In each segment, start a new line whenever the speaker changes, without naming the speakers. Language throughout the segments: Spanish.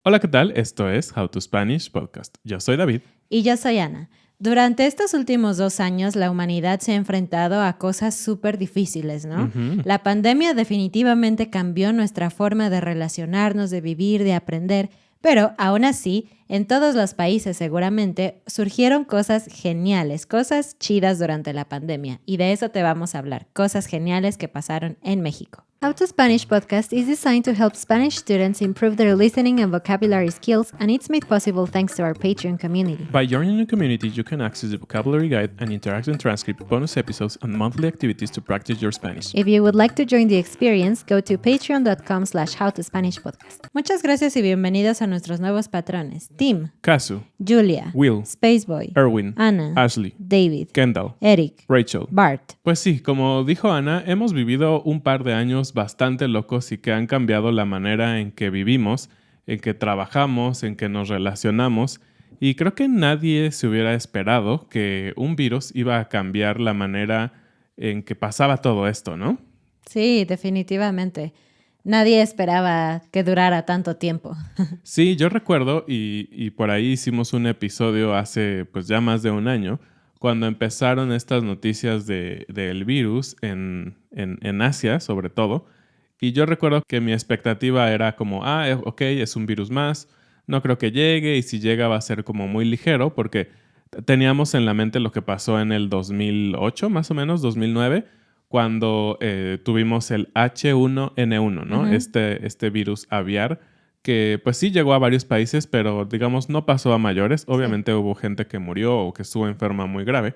Hola, ¿qué tal? Esto es How to Spanish Podcast. Yo soy David.
Y yo soy Ana. Durante estos últimos 2 años, la humanidad se ha enfrentado a cosas súper difíciles, ¿no?
Ujú.
La pandemia definitivamente cambió nuestra forma de relacionarnos, de vivir, de aprender, pero aún así, en todos los países seguramente surgieron cosas geniales, cosas chidas durante la pandemia, y de eso te vamos a hablar, cosas geniales que pasaron en México. How to Spanish podcast is designed to help Spanish students improve their listening and vocabulary skills, and it's made possible thanks to our Patreon community.
By joining the community, you can access the vocabulary guide and interactive transcript, bonus episodes, and monthly activities to practice your Spanish.
If you would like to join the experience, go to patreon.com/howtospanishpodcast. Muchas gracias y bienvenidos a nuestros nuevos patrones. Tim,
Kazu,
Julia,
Will,
Spaceboy,
Erwin,
Ana,
Ashley,
David,
Kendall,
Eric,
Rachel.
Bart.
Pues sí, como dijo Ana, hemos vivido un par de años bastante locos y que han cambiado la manera en que vivimos, en que trabajamos, en que nos relacionamos. Y creo que nadie se hubiera esperado que un virus iba a cambiar la manera en que pasaba todo esto, ¿no?
Sí, definitivamente. Nadie esperaba que durara tanto tiempo.
Sí, yo recuerdo y por ahí hicimos un episodio hace pues ya más de un año, cuando empezaron estas noticias del virus en Asia, sobre todo. Y yo recuerdo que mi expectativa era como, ok, es un virus más, no creo que llegue y si llega va a ser como muy ligero porque teníamos en la mente lo que pasó en el 2008, más o menos, 2009, cuando tuvimos el H1N1, ¿no?
Ujú.
Este virus aviar que pues sí llegó a varios países, pero digamos no pasó a mayores. Obviamente hubo gente que murió o que estuvo enferma muy grave,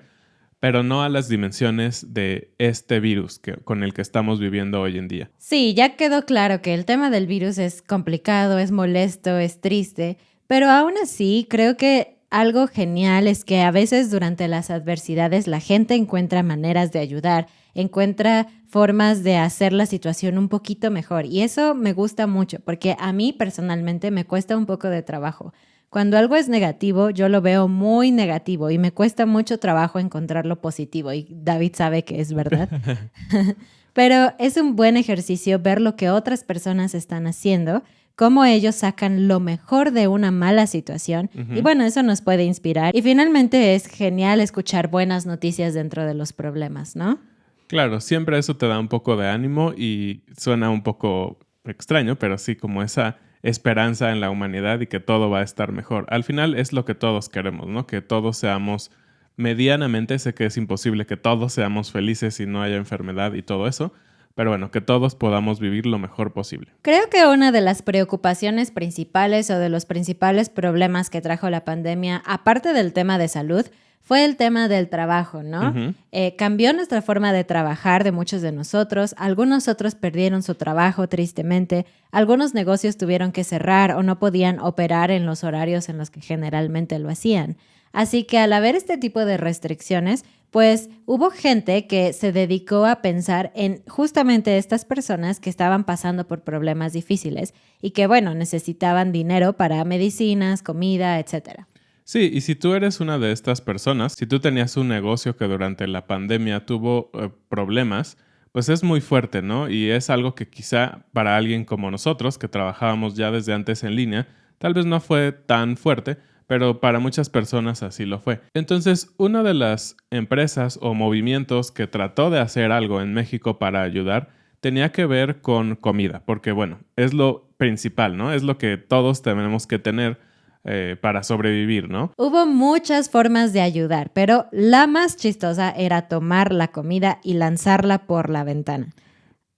pero no a las dimensiones de este virus con el que estamos viviendo hoy en día.
Sí, ya quedó claro que el tema del virus es complicado, es molesto, es triste, pero aún así creo que algo genial es que a veces durante las adversidades la gente encuentra maneras de ayudar, encuentra formas de hacer la situación un poquito mejor y eso me gusta mucho porque a mí personalmente me cuesta un poco de trabajo. Cuando algo es negativo, yo lo veo muy negativo y me cuesta mucho trabajo encontrar lo positivo y David sabe que es verdad. Pero es un buen ejercicio ver lo que otras personas están haciendo, cómo ellos sacan lo mejor de una mala situación.
Ujú.
Y bueno, eso nos puede inspirar. Y finalmente es genial escuchar buenas noticias dentro de los problemas, ¿no?
Claro, siempre eso te da un poco de ánimo y suena un poco extraño, pero sí como esa esperanza en la humanidad y que todo va a estar mejor. Al final es lo que todos queremos, ¿no? Que todos seamos medianamente, sé que es imposible que todos seamos felices y no haya enfermedad y todo eso, pero bueno, que todos podamos vivir lo mejor posible.
Creo que una de las preocupaciones principales o de los principales problemas que trajo la pandemia, aparte del tema de salud, fue el tema del trabajo, ¿no?
Ujú.
Cambió nuestra forma de trabajar de muchos de nosotros. Algunos otros perdieron su trabajo tristemente. Algunos negocios tuvieron que cerrar o no podían operar en los horarios en los que generalmente lo hacían. Así que al haber este tipo de restricciones, pues hubo gente que se dedicó a pensar en justamente estas personas que estaban pasando por problemas difíciles y que, bueno, necesitaban dinero para medicinas, comida, etcétera.
Sí, y si tú eres una de estas personas, si tú tenías un negocio que durante la pandemia tuvo problemas, pues es muy fuerte, ¿no? Y es algo que quizá para alguien como nosotros, que trabajábamos ya desde antes en línea, tal vez no fue tan fuerte, pero para muchas personas así lo fue. Entonces, una de las empresas o movimientos que trató de hacer algo en México para ayudar tenía que ver con comida, porque bueno, es lo principal, ¿no? Es lo que todos tenemos que tener para sobrevivir, ¿no?
Hubo muchas formas de ayudar, pero la más chistosa era tomar la comida y lanzarla por la ventana.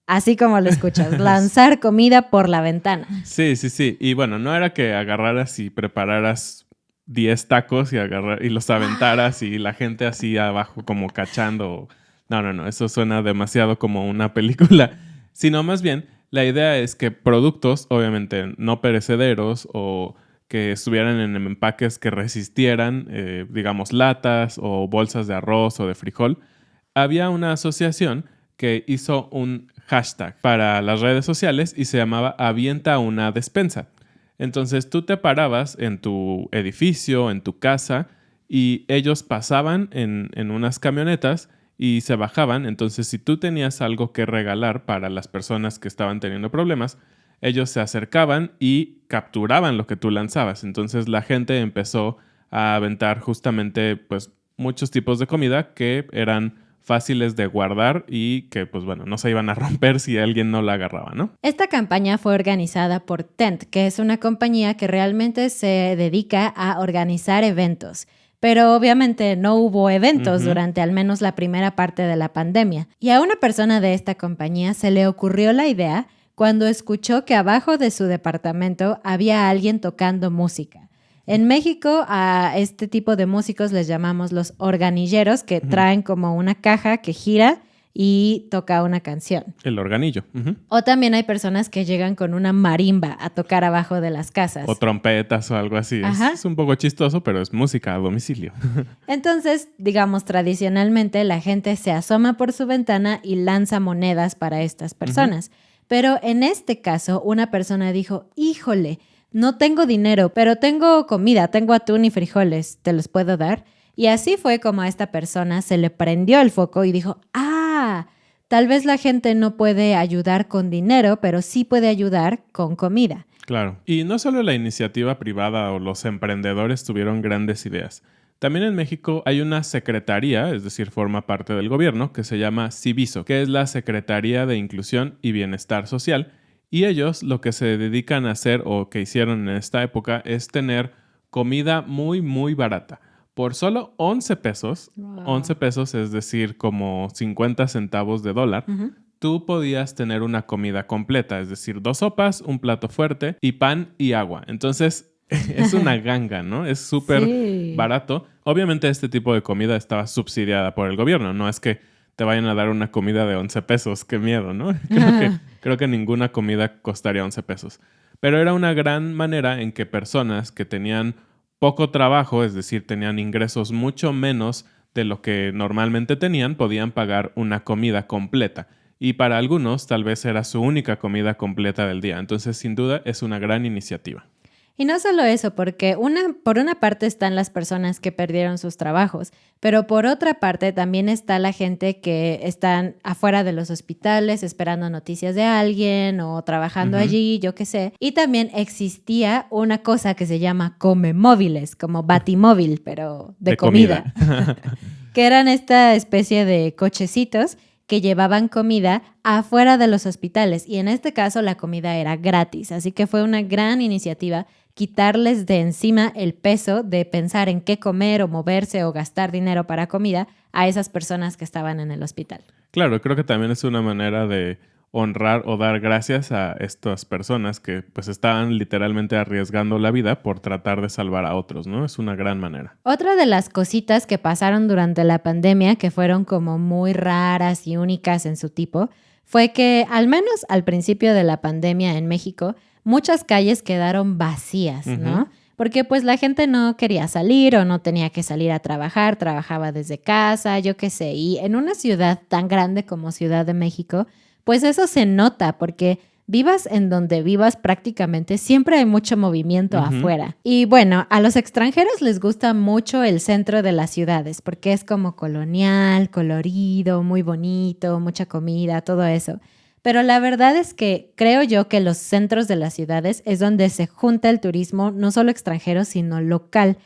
Así como lo escuchas, lanzar comida por la ventana.
Sí, sí, sí. Y bueno, no era que agarraras y prepararas 10 tacos y los aventaras y la gente así abajo como cachando. No, no, no. Eso suena demasiado como una película. Sino más bien, la idea es que productos, obviamente no perecederos o que estuvieran en empaques que resistieran, digamos, latas o bolsas de arroz o de frijol, había una asociación que hizo un hashtag para las redes sociales y se llamaba Avienta una despensa. Entonces tú te parabas en tu edificio, en tu casa, y ellos pasaban en unas camionetas y se bajaban. Entonces si tú tenías algo que regalar para las personas que estaban teniendo problemas, ellos se acercaban y capturaban lo que tú lanzabas. Entonces la gente empezó a aventar justamente pues muchos tipos de comida que eran fáciles de guardar y que pues bueno, no se iban a romper si alguien no la agarraba, ¿no?
Esta campaña fue organizada por Tent, que es una compañía que realmente se dedica a organizar eventos. Pero obviamente no hubo eventos durante al menos la primera parte de la pandemia. Y a una persona de esta compañía se le ocurrió la idea cuando escuchó que abajo de su departamento había alguien tocando música. En México a este tipo de músicos les llamamos los organilleros, que traen como una caja que gira y toca una canción.
El organillo.
O también hay personas que llegan con una marimba a tocar abajo de las casas.
O trompetas o algo así. Es un poco chistoso, pero es música a domicilio.
Entonces, digamos, tradicionalmente la gente se asoma por su ventana y lanza monedas para estas personas. Pero en este caso, una persona dijo, híjole, no tengo dinero, pero tengo comida, tengo atún y frijoles, ¿te los puedo dar? Y así fue como a esta persona se le prendió el foco y dijo, tal vez la gente no puede ayudar con dinero, pero sí puede ayudar con comida.
Claro. Y no solo la iniciativa privada o los emprendedores tuvieron grandes ideas. También en México hay una secretaría, es decir, forma parte del gobierno, que se llama Civiso, que es la Secretaría de Inclusión y Bienestar Social. Y ellos lo que se dedican a hacer o que hicieron en esta época es tener comida muy, muy barata. Por solo 11 pesos, 11 pesos es decir, como 50 centavos de dólar, tú podías tener una comida completa, es decir, 2 sopas, un plato fuerte y pan y agua. Entonces, es una ganga, ¿no? Es súper barato. Obviamente, este tipo de comida estaba subsidiada por el gobierno. No es que te vayan a dar una comida de 11 pesos. Qué miedo, ¿no? Creo que ninguna comida costaría 11 pesos. Pero era una gran manera en que personas que tenían poco trabajo, es decir, tenían ingresos mucho menos de lo que normalmente tenían, podían pagar una comida completa. Y para algunos tal vez era su única comida completa del día. Entonces, sin duda, es una gran iniciativa.
Y no solo eso, porque por una parte están las personas que perdieron sus trabajos, pero por otra parte también está la gente que están afuera de los hospitales esperando noticias de alguien o trabajando allí, yo qué sé. Y también existía una cosa que se llama comemóviles, como Batimóvil, pero de comida. Que eran esta especie de cochecitos que llevaban comida afuera de los hospitales. Y en este caso la comida era gratis. Así que fue una gran iniciativa quitarles de encima el peso de pensar en qué comer o moverse o gastar dinero para comida a esas personas que estaban en el hospital.
Claro, creo que también es una manera de honrar o dar gracias a estas personas que pues estaban literalmente arriesgando la vida por tratar de salvar a otros, ¿no? Es una gran manera.
Otra de las cositas que pasaron durante la pandemia que fueron como muy raras y únicas en su tipo fue que al menos al principio de la pandemia en México muchas calles quedaron vacías, ¿no? Porque pues la gente no quería salir o no tenía que salir a trabajar, trabajaba desde casa, yo qué sé. Y en una ciudad tan grande como Ciudad de México, pues eso se nota porque vivas en donde vivas prácticamente siempre hay mucho movimiento afuera. Y bueno, a los extranjeros les gusta mucho el centro de las ciudades porque es como colonial, colorido, muy bonito, mucha comida, todo eso. Pero la verdad es que creo yo que los centros de las ciudades es donde se junta el turismo, no solo extranjero, sino local.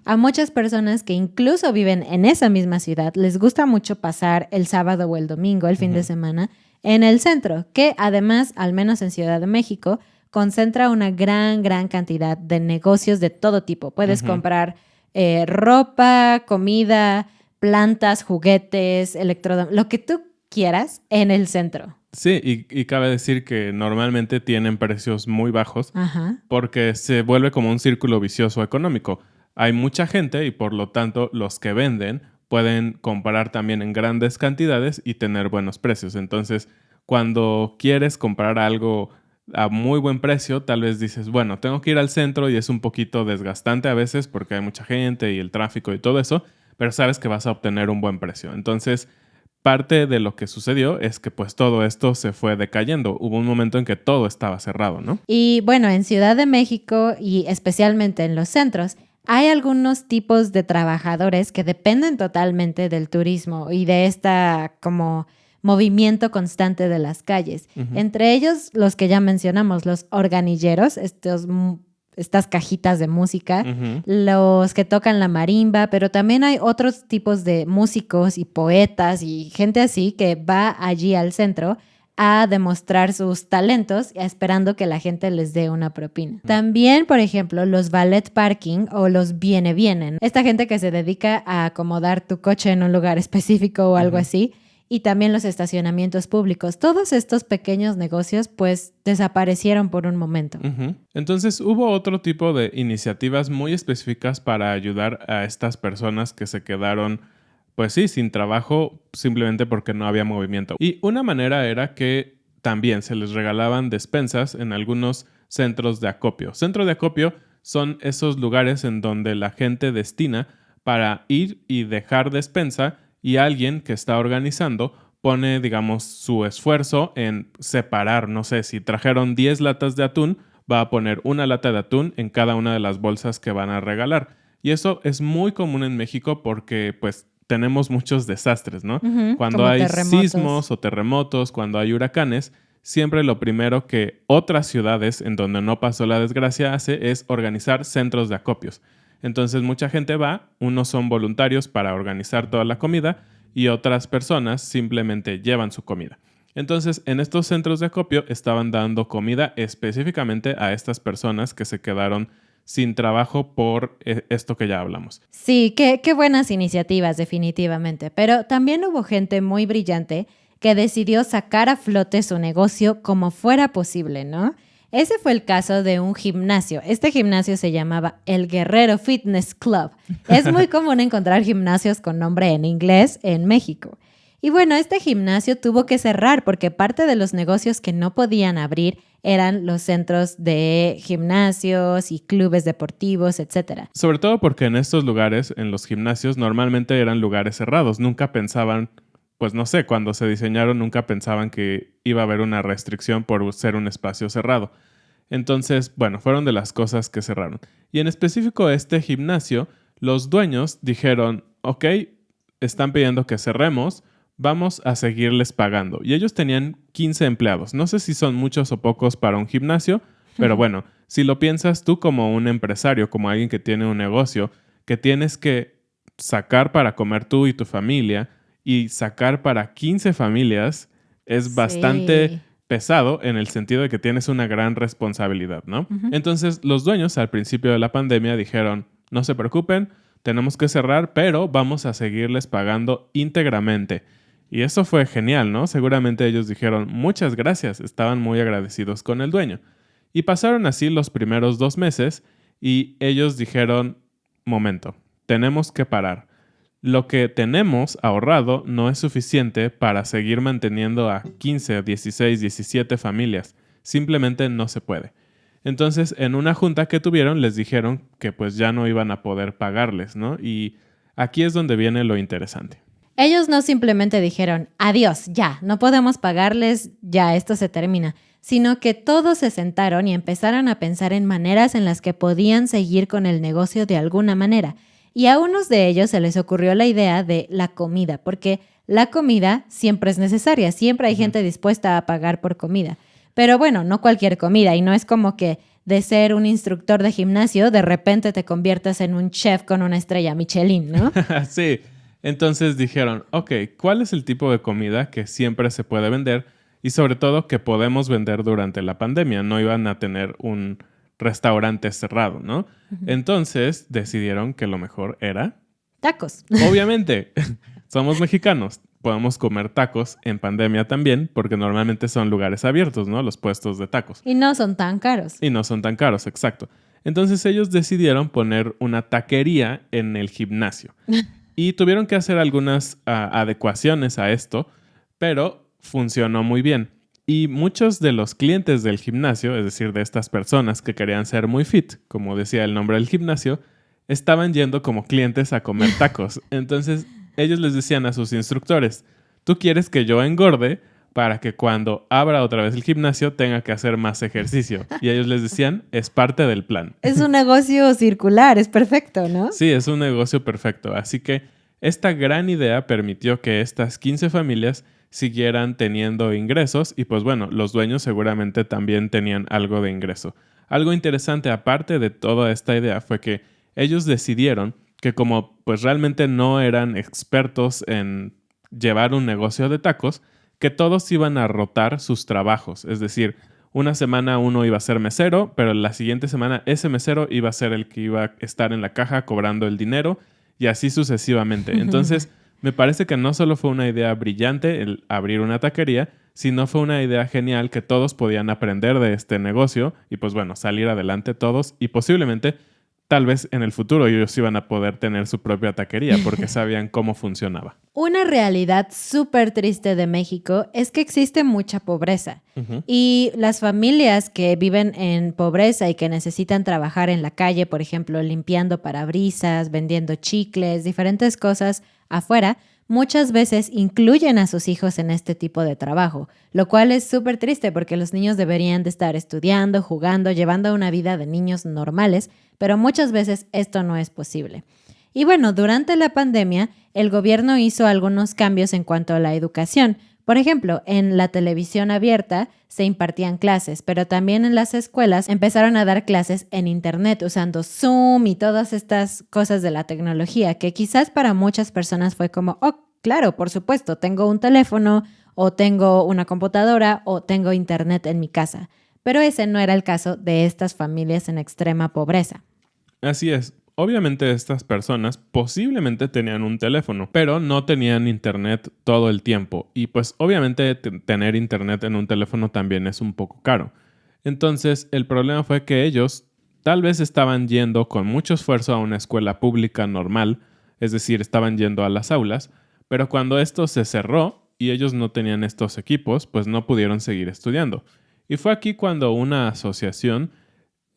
A muchas personas que incluso viven en esa misma ciudad les gusta mucho pasar el sábado o el domingo, el fin de semana, en el centro, que además, al menos en Ciudad de México, concentra una gran cantidad de negocios de todo tipo. Puedes comprar ropa, comida, plantas, juguetes, electrodomésticos, lo que tú quieras en el centro.
Sí, y cabe decir que normalmente tienen precios muy bajos porque se vuelve como un círculo vicioso económico. Hay mucha gente y por lo tanto los que venden pueden comprar también en grandes cantidades y tener buenos precios. Entonces, cuando quieres comprar algo a muy buen precio, tal vez dices, bueno, tengo que ir al centro y es un poquito desgastante a veces porque hay mucha gente y el tráfico y todo eso, pero sabes que vas a obtener un buen precio. Entonces, parte de lo que sucedió es que pues todo esto se fue decayendo. Hubo un momento en que todo estaba cerrado, ¿no?
Y bueno, en Ciudad de México y especialmente en los centros, hay algunos tipos de trabajadores que dependen totalmente del turismo y de esta como movimiento constante de las calles. Entre ellos, los que ya mencionamos, los organilleros, estas cajitas de música, los que tocan la marimba, pero también hay otros tipos de músicos y poetas y gente así que va allí al centro a demostrar sus talentos esperando que la gente les dé una propina. También, por ejemplo, los valet parking o los vienen. Esta gente que se dedica a acomodar tu coche en un lugar específico o algo así. Y también los estacionamientos públicos. Todos estos pequeños negocios pues desaparecieron por un momento.
Entonces hubo otro tipo de iniciativas muy específicas para ayudar a estas personas que se quedaron pues sí, sin trabajo simplemente porque no había movimiento. Y una manera era que también se les regalaban despensas en algunos centros de acopio. Centro de acopio son esos lugares en donde la gente destina para ir y dejar despensa y alguien que está organizando pone, digamos, su esfuerzo en separar, no sé, si trajeron 10 latas de atún, va a poner una lata de atún en cada una de las bolsas que van a regalar. Y eso es muy común en México porque, pues, tenemos muchos desastres, ¿no? Cuando hay sismos o terremotos, cuando hay huracanes, siempre lo primero que otras ciudades en donde no pasó la desgracia hace es organizar centros de acopios. Entonces mucha gente va, unos son voluntarios para organizar toda la comida y otras personas simplemente llevan su comida. Entonces en estos centros de acopio estaban dando comida específicamente a estas personas que se quedaron sin trabajo por esto que ya hablamos.
Sí, qué buenas iniciativas definitivamente, pero también hubo gente muy brillante que decidió sacar a flote su negocio como fuera posible, ¿no? Ese fue el caso de un gimnasio. Este gimnasio se llamaba El Guerrero Fitness Club. Es muy común encontrar gimnasios con nombre en inglés en México. Y bueno, este gimnasio tuvo que cerrar porque parte de los negocios que no podían abrir eran los centros de gimnasios y clubes deportivos, etc.
Sobre todo porque en estos lugares, en los gimnasios, normalmente eran lugares cerrados. Nunca pensaban, pues no sé, cuando se diseñaron nunca pensaban que iba a haber una restricción por ser un espacio cerrado. Entonces, bueno, fueron de las cosas que cerraron. Y en específico este gimnasio, los dueños dijeron, ok, están pidiendo que cerremos, vamos a seguirles pagando. Y ellos tenían 15 empleados. No sé si son muchos o pocos para un gimnasio, pero bueno, si lo piensas tú como un empresario, como alguien que tiene un negocio, que tienes que sacar para comer tú y tu familia y sacar para 15 familias, es bastante pesado en el sentido de que tienes una gran responsabilidad, ¿no? Entonces, los dueños al principio de la pandemia dijeron, no se preocupen, tenemos que cerrar, pero vamos a seguirles pagando íntegramente. Y eso fue genial, ¿no? Seguramente ellos dijeron, muchas gracias, estaban muy agradecidos con el dueño. Y pasaron así los primeros 2 meses y ellos dijeron, momento, tenemos que parar. Lo que tenemos ahorrado no es suficiente para seguir manteniendo a 15, 16, 17 familias. Simplemente no se puede. Entonces, en una junta que tuvieron, les dijeron que pues ya no iban a poder pagarles, ¿no? Y aquí es donde viene lo interesante.
Ellos no simplemente dijeron, adiós, ya, no podemos pagarles, ya, esto se termina, sino que todos se sentaron y empezaron a pensar en maneras en las que podían seguir con el negocio de alguna manera. Y a unos de ellos se les ocurrió la idea de la comida, porque la comida siempre es necesaria, siempre hay gente dispuesta a pagar por comida. Pero bueno, no cualquier comida, y no es como que de ser un instructor de gimnasio, de repente te conviertas en un chef con una estrella Michelin, ¿no?
Sí. Entonces dijeron, ok, ¿cuál es el tipo de comida que siempre se puede vender y sobre todo que podemos vender durante la pandemia? No iban a tener un restaurante cerrado, ¿no? Entonces decidieron que lo mejor era...
tacos.
Obviamente, somos mexicanos, podemos comer tacos en pandemia también porque normalmente son lugares abiertos, ¿no? Los puestos de tacos.
Y no son tan caros.
Y no son tan caros, exacto. Entonces ellos decidieron poner una taquería en el gimnasio. Y tuvieron que hacer algunas adecuaciones a esto, pero funcionó muy bien. Y muchos de los clientes del gimnasio, es decir, de estas personas que querían ser muy fit, como decía el nombre del gimnasio, estaban yendo como clientes a comer tacos. Entonces, ellos les decían a sus instructores, tú quieres que yo engorde para que cuando abra otra vez el gimnasio tenga que hacer más ejercicio. Y ellos les decían, es parte del plan.
Es un negocio circular, es perfecto, ¿no?
Sí, es un negocio perfecto. Así que esta gran idea permitió que estas 15 familias siguieran teniendo ingresos y pues bueno, los dueños seguramente también tenían algo de ingreso. Algo interesante aparte de toda esta idea fue que ellos decidieron que como pues realmente no eran expertos en llevar un negocio de tacos, que todos iban a rotar sus trabajos. Es decir, una semana uno iba a ser mesero, pero la siguiente semana ese mesero iba a ser el que iba a estar en la caja cobrando el dinero y así sucesivamente. Entonces, me parece que no solo fue una idea brillante el abrir una taquería, sino fue una idea genial que todos podían aprender de este negocio y pues bueno, salir adelante todos y posiblemente, tal vez en el futuro ellos iban a poder tener su propia taquería porque sabían cómo funcionaba.
Una realidad súper triste de México es que existe mucha pobreza y las familias que viven en pobreza y que necesitan trabajar en la calle, por ejemplo, limpiando parabrisas, vendiendo chicles, diferentes cosas afuera, muchas veces incluyen a sus hijos en este tipo de trabajo, lo cual es súper triste porque los niños deberían de estar estudiando, jugando, llevando una vida de niños normales, pero muchas veces esto no es posible. Y bueno, durante la pandemia, el gobierno hizo algunos cambios en cuanto a la educación. Por ejemplo, en la televisión abierta se impartían clases, pero también en las escuelas empezaron a dar clases en Internet usando Zoom y todas estas cosas de la tecnología, que quizás para muchas personas fue como, oh, claro, por supuesto, tengo un teléfono o tengo una computadora o tengo Internet en mi casa. Pero ese no era el caso de estas familias en extrema pobreza.
Así es. Obviamente estas personas posiblemente tenían un teléfono, pero no tenían internet todo el tiempo. Y pues obviamente tener internet en un teléfono también es un poco caro. Entonces el problema fue que ellos tal vez estaban yendo con mucho esfuerzo a una escuela pública normal, es decir, estaban yendo a las aulas, pero cuando esto se cerró y ellos no tenían estos equipos, pues no pudieron seguir estudiando. Y fue aquí cuando una asociación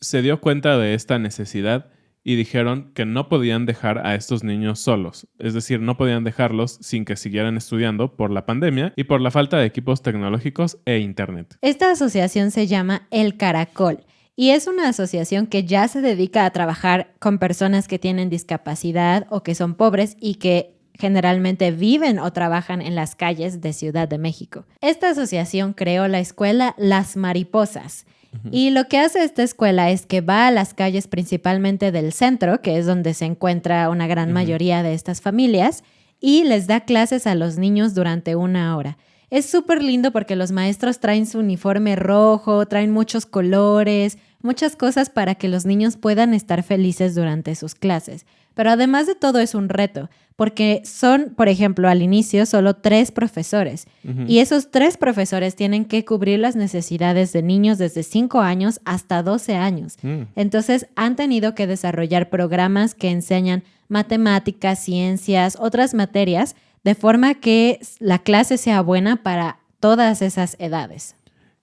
se dio cuenta de esta necesidad y dijeron que no podían dejar a estos niños solos, es decir, no podían dejarlos sin que siguieran estudiando por la pandemia y por la falta de equipos tecnológicos e internet.
Esta asociación se llama El Caracol y es una asociación que ya se dedica a trabajar con personas que tienen discapacidad o que son pobres y que generalmente viven o trabajan en las calles de Ciudad de México. Esta asociación creó la escuela Las Mariposas. Y lo que hace esta escuela es que va a las calles principalmente del centro, que es donde se encuentra una gran mayoría de estas familias, y les da clases a los niños durante 1 hora. Es súper lindo porque los maestros traen su uniforme rojo, traen muchos colores, muchas cosas para que los niños puedan estar felices durante sus clases. Pero además de todo es un reto, porque son, por ejemplo, al inicio solo 3 profesores. Y esos 3 profesores tienen que cubrir las necesidades de niños desde 5 años hasta 12 años. Entonces han tenido que desarrollar programas que enseñan matemáticas, ciencias, otras materias, de forma que la clase sea buena para todas esas edades.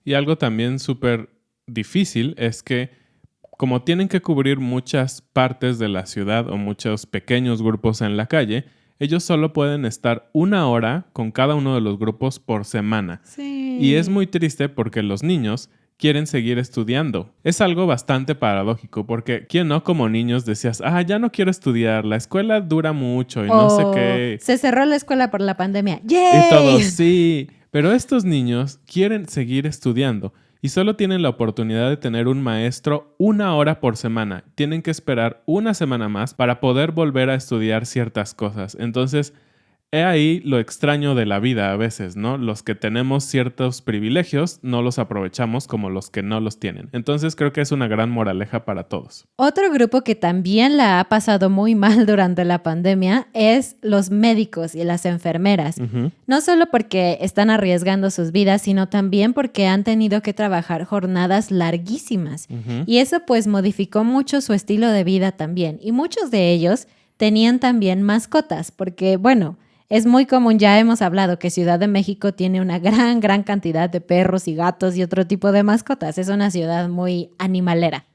Y algo también súper difícil es que como tienen que cubrir muchas partes de la ciudad o muchos pequeños grupos en la calle, ellos solo pueden estar 1 hora con cada uno de los grupos por semana.
Sí.
Y es muy triste porque los niños quieren seguir estudiando. Es algo bastante paradójico porque ¿quién no como niños decías, ya no quiero estudiar, la escuela dura mucho y no sé qué?
Se cerró la escuela por la pandemia. ¡Yay!
Y todos, sí. Pero estos niños quieren seguir estudiando y solo tienen la oportunidad de tener un maestro 1 hora por semana. Tienen que esperar una semana más para poder volver a estudiar ciertas cosas. Entonces, he ahí lo extraño de la vida a veces, ¿no? Los que tenemos ciertos privilegios no los aprovechamos como los que no los tienen. Entonces creo que es una gran moraleja para todos.
Otro grupo que también la ha pasado muy mal durante la pandemia es los médicos y las enfermeras. No solo porque están arriesgando sus vidas, sino también porque han tenido que trabajar jornadas larguísimas. Y eso pues modificó mucho su estilo de vida también. Y muchos de ellos tenían también mascotas, porque bueno, es muy común, ya hemos hablado, que Ciudad de México tiene una gran cantidad de perros y gatos y otro tipo de mascotas. Es una ciudad muy animalera.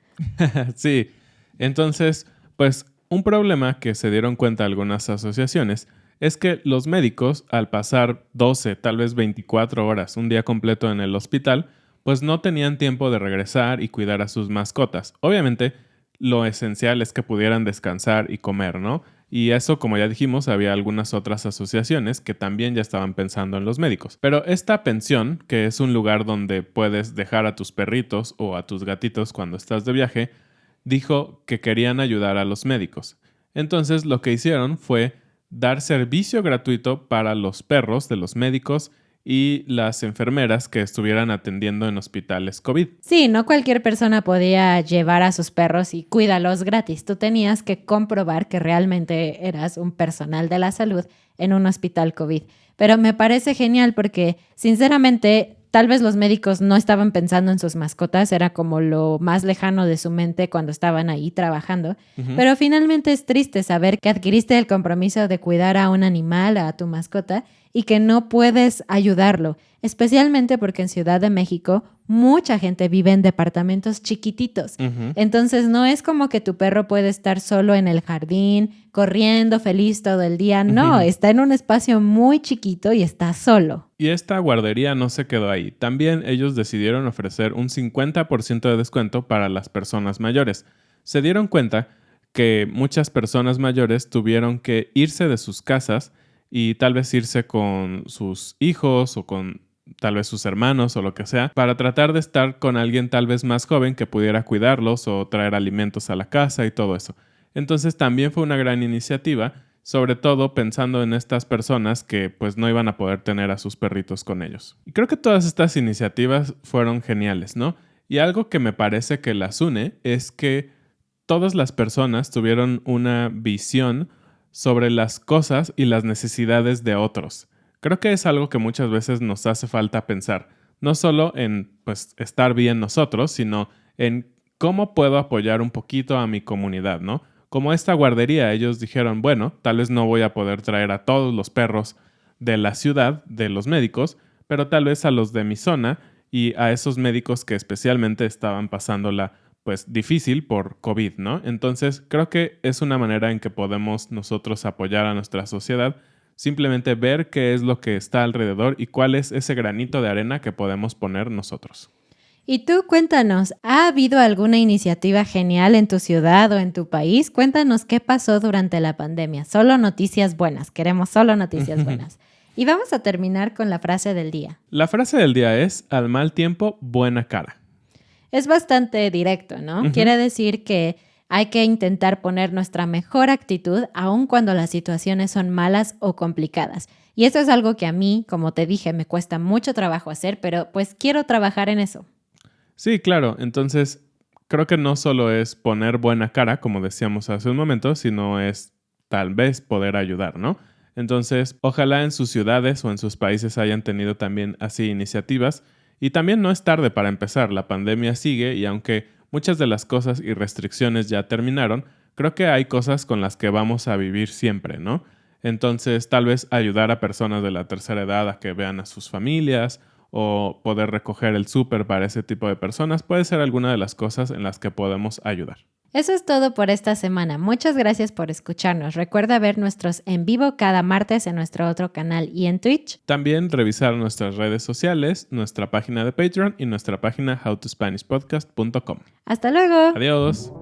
Sí, entonces, pues un problema que se dieron cuenta algunas asociaciones es que los médicos, al pasar 12, tal vez 24 horas, un día completo en el hospital, pues no tenían tiempo de regresar y cuidar a sus mascotas. Obviamente, lo esencial es que pudieran descansar y comer, ¿no? Y eso, como ya dijimos, había algunas otras asociaciones que también ya estaban pensando en los médicos. Pero esta pensión, que es un lugar donde puedes dejar a tus perritos o a tus gatitos cuando estás de viaje, dijo que querían ayudar a los médicos. Entonces lo que hicieron fue dar servicio gratuito para los perros de los médicos y las enfermeras que estuvieran atendiendo en hospitales COVID.
Sí, no cualquier persona podía llevar a sus perros y cuídalos gratis. Tú tenías que comprobar que realmente eras un personal de la salud en un hospital COVID. Pero me parece genial porque, sinceramente, tal vez los médicos no estaban pensando en sus mascotas, era como lo más lejano de su mente cuando estaban ahí trabajando. Pero finalmente es triste saber que adquiriste el compromiso de cuidar a un animal, a tu mascota, y que no puedes ayudarlo, especialmente porque en Ciudad de México mucha gente vive en departamentos chiquititos. Entonces no es como que tu perro puede estar solo en el jardín, corriendo feliz todo el día. No, está en un espacio muy chiquito y está solo.
Y esta guardería no se quedó ahí. También ellos decidieron ofrecer un 50% de descuento para las personas mayores. Se dieron cuenta que muchas personas mayores tuvieron que irse de sus casas y tal vez irse con sus hijos o con tal vez sus hermanos o lo que sea, para tratar de estar con alguien tal vez más joven que pudiera cuidarlos o traer alimentos a la casa y todo eso. Entonces también fue una gran iniciativa, sobre todo pensando en estas personas que pues no iban a poder tener a sus perritos con ellos. Y creo que todas estas iniciativas fueron geniales, ¿no? Y algo que me parece que las une es que todas las personas tuvieron una visión sobre las cosas y las necesidades de otros. Creo que es algo que muchas veces nos hace falta pensar, no solo en pues estar bien nosotros, sino en cómo puedo apoyar un poquito a mi comunidad, ¿no? Como esta guardería, ellos dijeron, bueno, tal vez no voy a poder traer a todos los perros de la ciudad, de los médicos, pero tal vez a los de mi zona y a esos médicos que especialmente estaban pasándola pues difícil por COVID, ¿no? Entonces creo que es una manera en que podemos nosotros apoyar a nuestra sociedad, simplemente ver qué es lo que está alrededor y cuál es ese granito de arena que podemos poner nosotros.
Y tú cuéntanos, ¿ha habido alguna iniciativa genial en tu ciudad o en tu país? Cuéntanos qué pasó durante la pandemia. Solo noticias buenas, queremos solo noticias buenas. Y vamos a terminar con la frase del día.
La frase del día es, al mal tiempo, buena cara.
Es bastante directo, ¿no? Quiere decir que hay que intentar poner nuestra mejor actitud aun cuando las situaciones son malas o complicadas. Y eso es algo que a mí, como te dije, me cuesta mucho trabajo hacer, pero pues quiero trabajar en eso.
Sí, claro. Entonces, creo que no solo es poner buena cara, como decíamos hace un momento, sino es tal vez poder ayudar, ¿no? Entonces, ojalá en sus ciudades o en sus países hayan tenido también así iniciativas. Y también no es tarde para empezar. La pandemia sigue y aunque muchas de las cosas y restricciones ya terminaron, creo que hay cosas con las que vamos a vivir siempre, ¿no? Entonces, tal vez ayudar a personas de la tercera edad a que vean a sus familias o poder recoger el súper para ese tipo de personas puede ser alguna de las cosas en las que podemos ayudar.
Eso es todo por esta semana. Muchas gracias por escucharnos. Recuerda ver nuestros en vivo cada martes en nuestro otro canal y en Twitch.
También revisar nuestras redes sociales, nuestra página de Patreon y nuestra página howtospanishpodcast.com.
¡Hasta luego!
Adiós.